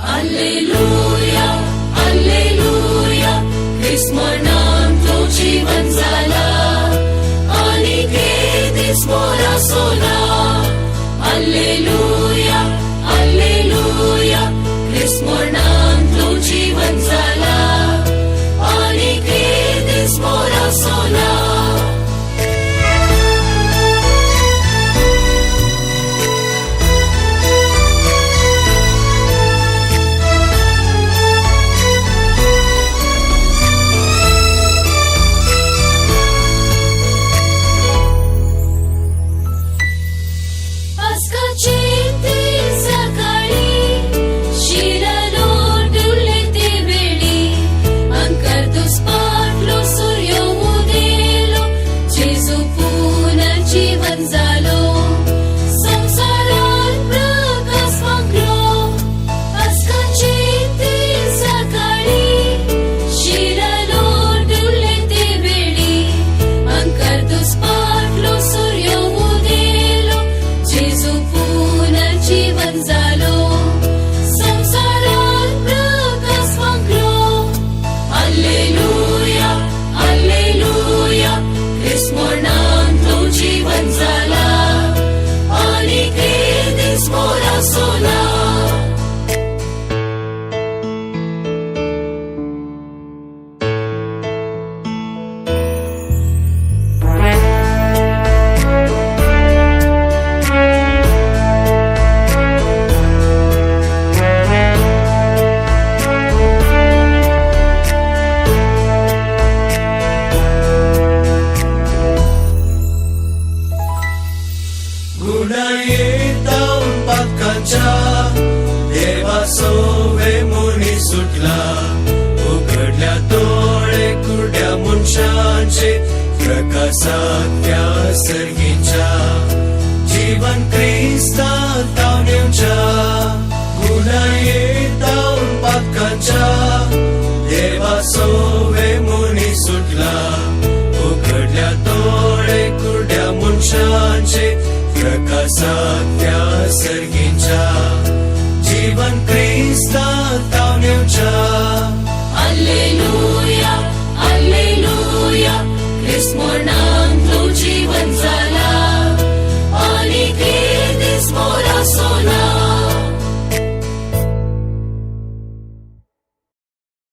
Alleluia, Alleluia, ख्रिस्मरणांतलो जीवन जाला आणि केदीस मोरा सोला. Alleluia, Alleluia, ख्रिस्मरणांतलो जीवन जाला आणि केदीस मोरा सोला. देवा सोवे मुनी सुटला. उघडल्या डोळे कुड्या मनशांचे प्रकाशात त्या सर्गीच्या. जीवन ख्रिस्तात तावण्याच्या गुन्हा येताऊन पातकांच्या. देवा सोवे मुनी सुटला. उघडल्या डोळे कुड्या मनशांचे प्रकाशात त्या सर्गीच्या.